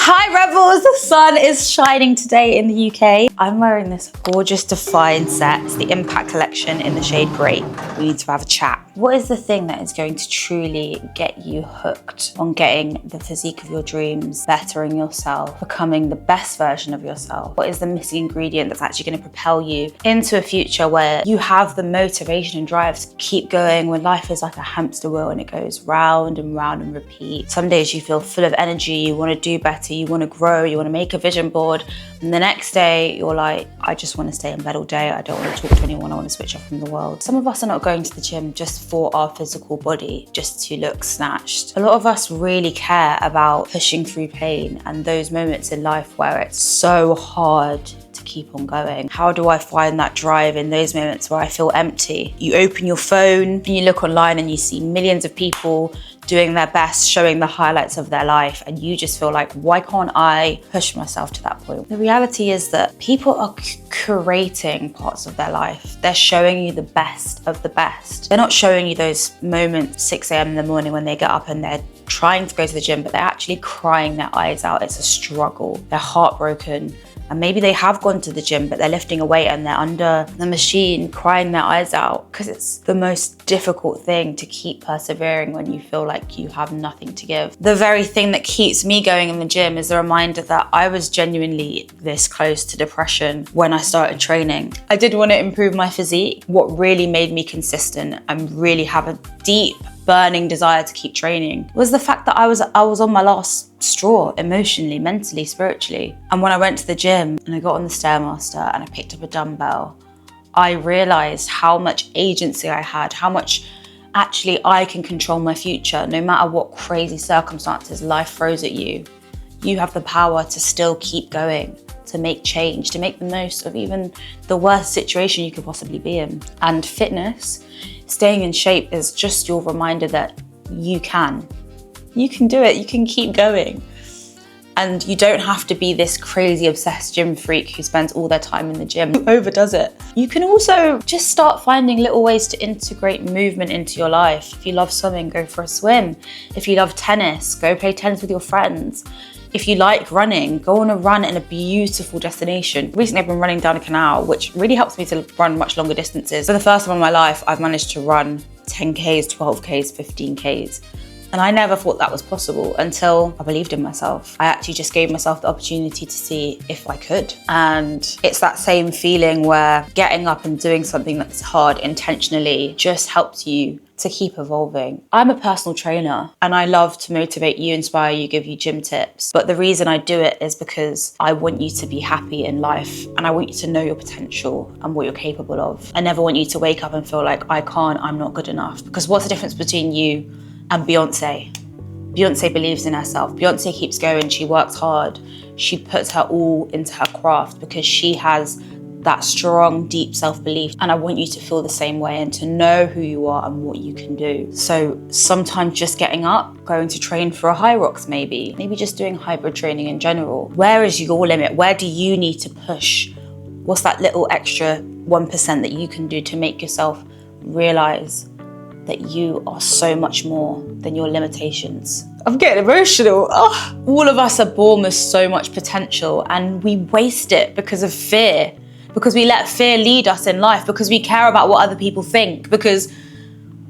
Hi Rebels, the sun is shining today in the UK. I'm wearing this gorgeous Define set. It's the Impact collection in the shade Grape. We need to have a chat. What is the thing that is going to truly get you hooked on getting the physique of your dreams, bettering yourself, becoming the best version of yourself? What is the missing ingredient that's actually going to propel you into a future where you have the motivation and drive to keep going when life is like a hamster wheel and it goes round and round and repeat? Some days you feel full of energy, you want to do better, you want to grow, you want to make a vision board, and the next day you're like, I just want to stay in bed all day, I don't want to talk to anyone, I want to switch off from the world. Some of us are not going to the gym just for our physical body, just to look snatched. A lot of us really care about pushing through pain and those moments in life where it's so hard to keep on going. How do I find that drive in those moments where I feel empty? You open your phone and you look online and you see millions of people doing their best, showing the highlights of their life, and you just feel like, why can't I push myself to that point? The reality is that people are curating parts of their life. They're showing you the best of the best. They're not showing you those moments 6 a.m. in the morning when they get up and they're trying to go to the gym, but they're actually crying their eyes out. It's a struggle. They're heartbroken. And maybe they have gone to the gym, but they're lifting a weight and they're under the machine crying their eyes out, because it's the most difficult thing to keep persevering when you feel like you have nothing to give. The very thing that keeps me going in the gym is the reminder that I was genuinely this close to depression when I started training. I did want to improve my physique. What really made me consistent and really have a deep burning desire to keep training was the fact that I was on my last straw emotionally, mentally, spiritually. And when I went to the gym and I got on the Stairmaster and I picked up a dumbbell, I realized how much agency I had, how much actually I can control my future. No matter what crazy circumstances life throws at you, you have the power to still keep going, to make change, to make the most of even the worst situation you could possibly be in. And fitness, staying in shape, is just your reminder that you can. You can do it, you can keep going. And you don't have to be this crazy obsessed gym freak who spends all their time in the gym, who overdoes it. You can also just start finding little ways to integrate movement into your life. If you love swimming, go for a swim. If you love tennis, go play tennis with your friends. If you like running, go on a run in a beautiful destination. Recently I've been running down a canal, which really helps me to run much longer distances. For the first time in my life, I've managed to run 10Ks, 12Ks, 15Ks. And I never thought that was possible until I believed in myself. I actually just gave myself the opportunity to see if I could. And it's that same feeling where getting up and doing something that's hard intentionally just helps you to keep evolving. I'm a personal trainer and I love to motivate you, inspire you, give you gym tips. But the reason I do it is because I want you to be happy in life and I want you to know your potential and what you're capable of. I never want you to wake up and feel like, I can't, I'm not good enough. Because what's the difference between you and Beyonce? Beyonce believes in herself. Beyonce keeps going, she works hard. She puts her all into her craft because she has that strong, deep self-belief. And I want you to feel the same way and to know who you are and what you can do. So sometimes just getting up, going to train for a high rocks maybe just doing hybrid training in general. Where is your limit? Where do you need to push? What's that little extra 1% that you can do to make yourself realize that you are so much more than your limitations? I'm getting emotional. Oh. All of us are born with so much potential and we waste it because of fear, because we let fear lead us in life, because we care about what other people think, because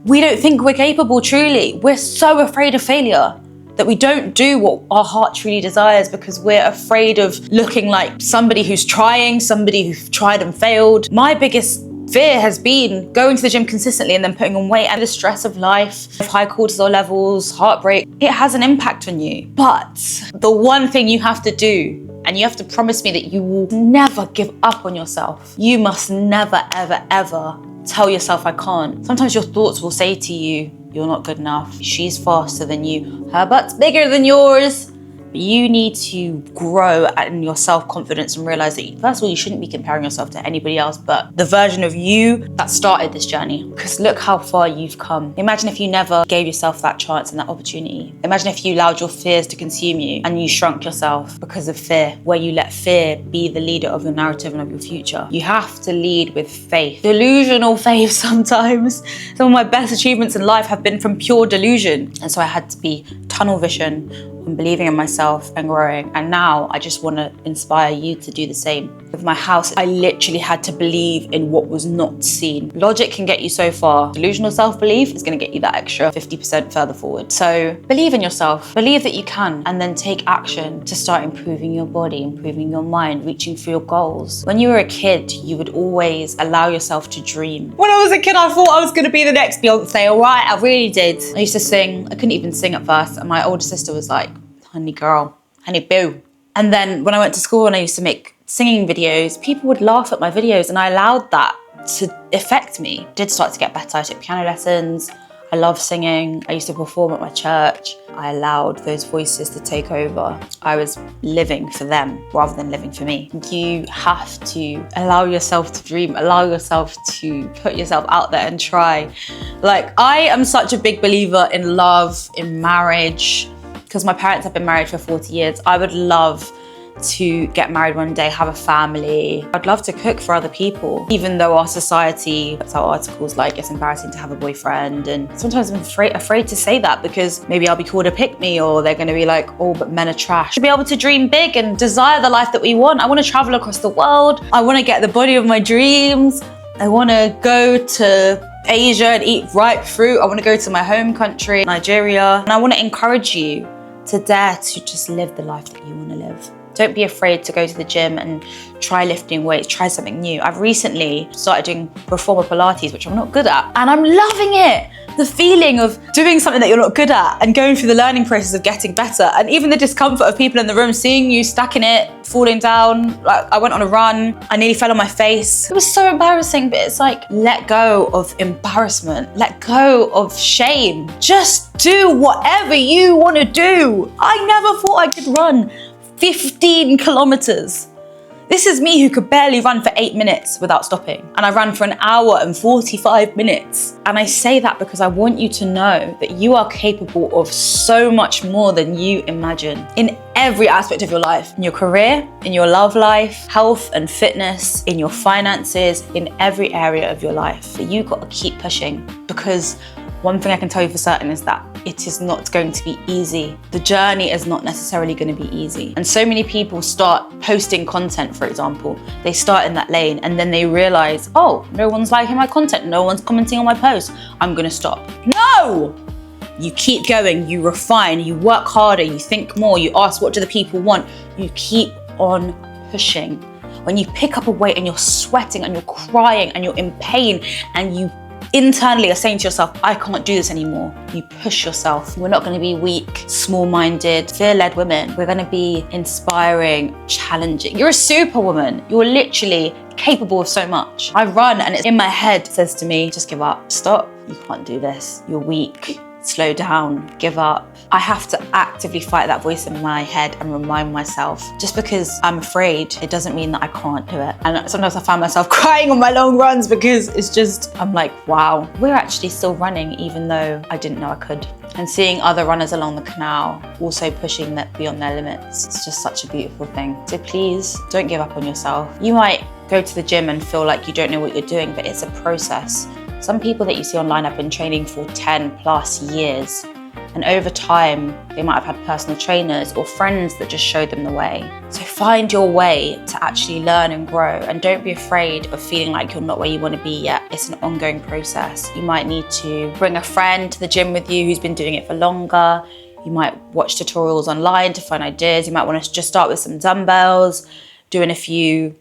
we don't think we're capable truly. We're so afraid of failure that we don't do what our heart truly desires because we're afraid of looking like somebody who's trying, somebody who's tried and failed. My biggest fear has been going to the gym consistently and then putting on weight, and the stress of life, high cortisol levels, heartbreak, it has an impact on you. But the one thing you have to do, and you have to promise me that you will never give up on yourself. You must never, ever, ever tell yourself, I can't. Sometimes your thoughts will say to you, you're not good enough. She's faster than you. Her butt's bigger than yours. You need to grow in your self-confidence and realize that, first of all, you shouldn't be comparing yourself to anybody else but the version of you that started this journey. Because look how far you've come. Imagine if you never gave yourself that chance and that opportunity. Imagine if you allowed your fears to consume you and you shrunk yourself because of fear, where you let fear be the leader of your narrative and of your future. You have to lead with faith. Delusional faith sometimes. Some of my best achievements in life have been from pure delusion. And so I had to be tunnel vision on believing in myself and growing. And now I just want to inspire you to do the same. With my house, I literally had to believe in what was not seen. Logic can get you so far. Delusional self-belief is going to get you that extra 50% further forward. So believe in yourself, believe that you can, and then take action to start improving your body, improving your mind, reaching for your goals. When you were a kid, you would always allow yourself to dream. When I was a kid, I thought I was going to be the next Beyonce, all right? I really did. I used to sing. I couldn't even sing at first. And my older sister was like, honey girl, honey boo. And then when I went to school and I used to make singing videos, people would laugh at my videos, and I allowed that to affect me. I did start to get better. I took piano lessons. I love singing. I used to perform at my church. I allowed those voices to take over. I was living for them rather than living for me. You have to allow yourself to dream, allow yourself to put yourself out there and try. Like, I am such a big believer in love, in marriage, because my parents have been married for 40 years. I would love to get married one day, have a family. I'd love to cook for other people, even though our society puts out articles like it's embarrassing to have a boyfriend. And sometimes I'm afraid to say that, because maybe I'll be called a pick-me, or they're gonna be like, oh, but men are trash. To be able to dream big and desire the life that we want. I wanna travel across the world. I wanna get the body of my dreams. I wanna go to Asia and eat ripe fruit. I wanna go to my home country, Nigeria. And I wanna encourage you to dare to just live the life that you wanna live. Don't be afraid to go to the gym and try lifting weights, try something new. I've recently started doing reformer Pilates, which I'm not good at, and I'm loving it. The feeling of doing something that you're not good at and going through the learning process of getting better, and even the discomfort of people in the room seeing you stacking it, falling down. Like, I went on a run, I nearly fell on my face. It was so embarrassing, but it's like, let go of embarrassment, let go of shame. Just do whatever you want to do. I never thought I could run 15 kilometers. This is me who could barely run for 8 minutes without stopping. And I ran for an hour and 45 minutes. And I say that because I want you to know that you are capable of so much more than you imagine in every aspect of your life, in your career, in your love life, health and fitness, in your finances, in every area of your life. But you got to keep pushing, because one thing I can tell you for certain is that it is not going to be easy. The journey is not necessarily going to be easy. And so many people start posting content, for example. They start in that lane and then they realize, oh, no one's liking my content, no one's commenting on my post, I'm gonna stop. No! You keep going, you refine, you work harder, you think more, you ask, what do the people want? You keep on pushing. When you pick up a weight and you're sweating and you're crying and you're in pain and you internally are saying to yourself, I can't do this anymore, you push yourself. We're not going to be weak, small-minded, fear-led women. We're going to be inspiring, challenging. You're a superwoman. You're literally capable of so much. I run and it's in my head, it says to me, just give up, stop, you can't do this, you're weak, slow down, give up. I have to actively fight that voice in my head and remind myself, just because I'm afraid, it doesn't mean that I can't do it. And sometimes I find myself crying on my long runs, because it's just, I'm like, wow, we're actually still running even though I didn't know I could. And seeing other runners along the canal also pushing that beyond their limits, it's just such a beautiful thing. So please don't give up on yourself. You might go to the gym and feel like you don't know what you're doing, but it's a process. Some people that you see online have been training for 10 plus years. And over time, they might have had personal trainers or friends that just showed them the way. So find your way to actually learn and grow, and don't be afraid of feeling like you're not where you want to be yet. It's an ongoing process. You might need to bring a friend to the gym with you who's been doing it for longer. You might watch tutorials online to find ideas. You might want to just start with some dumbbells, doing a few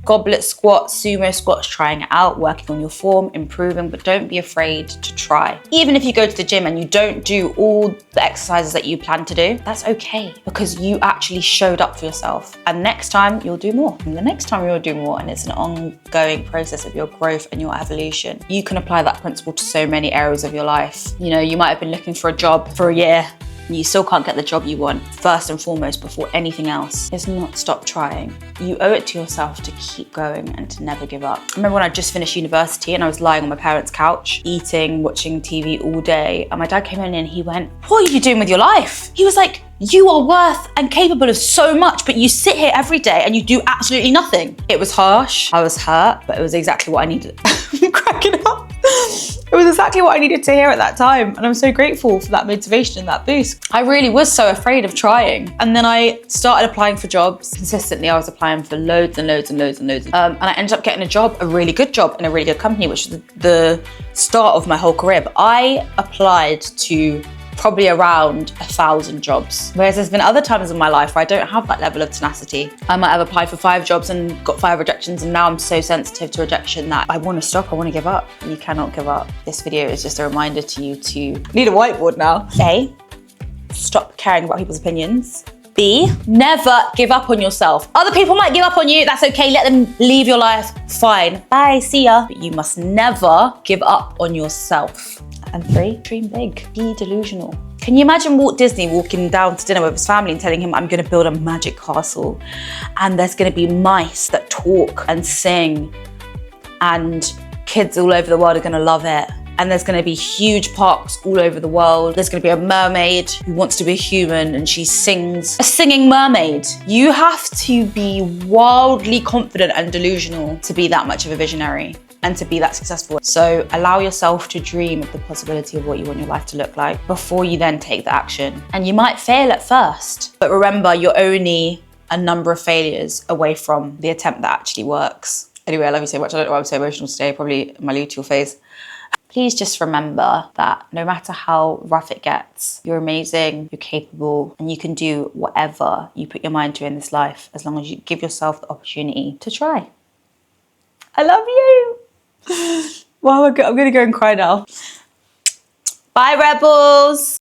goblet squats, sumo squats, trying it out, working on your form, improving, but don't be afraid to try. Even if you go to the gym and you don't do all the exercises that you plan to do, that's okay, because you actually showed up for yourself. And next time you'll do more, and the next time you'll do more, and it's an ongoing process of your growth and your evolution. You can apply that principle to so many areas of your life. You know, you might have been looking for a job for a year, and you still can't get the job you want. First and foremost, before anything else, is not stop trying. You owe it to yourself to keep going and to never give up. I remember when I just finished university and I was lying on my parents' couch, eating, watching TV all day, and my dad came in and he went, what are you doing with your life? He was like, you are worth and capable of so much, but you sit here every day and you do absolutely nothing. It was harsh, I was hurt, but it was exactly what I needed. I'm cracking up. It was exactly what I needed to hear at that time. And I'm so grateful for that motivation and that boost. I really was so afraid of trying. And then I started applying for jobs. Consistently, I was applying for loads and loads and loads and loads. And I ended up getting a job, a really good job in a really good company, which was the start of my whole career. But I applied to probably around 1,000 jobs. Whereas there's been other times in my life where I don't have that level of tenacity. I might have applied for 5 jobs and got 5 rejections, and now I'm so sensitive to rejection that I want to stop, I want to give up. You cannot give up. This video is just a reminder to you to need a whiteboard now. A, stop caring about people's opinions. B, never give up on yourself. Other people might give up on you, that's okay, let them leave your life, fine. Bye, see ya. But you must never give up on yourself. And 3, dream big, be delusional. Can you imagine Walt Disney walking down to dinner with his family and telling him, I'm gonna build a magic castle and there's gonna be mice that talk and sing and kids all over the world are gonna love it. And there's gonna be huge parks all over the world. There's gonna be a mermaid who wants to be a human and she sings, a singing mermaid. You have to be wildly confident and delusional to be that much of a visionary and to be that successful. So allow yourself to dream of the possibility of what you want your life to look like before you then take the action. And you might fail at first, but remember, you're only a number of failures away from the attempt that actually works. Anyway, I love you so much. I don't know why I'm so emotional today, probably my luteal phase. Please just remember that no matter how rough it gets, you're amazing, you're capable, and you can do whatever you put your mind to in this life as long as you give yourself the opportunity to try. I love you. Wow, I'm gonna go and cry now. Bye, rebels.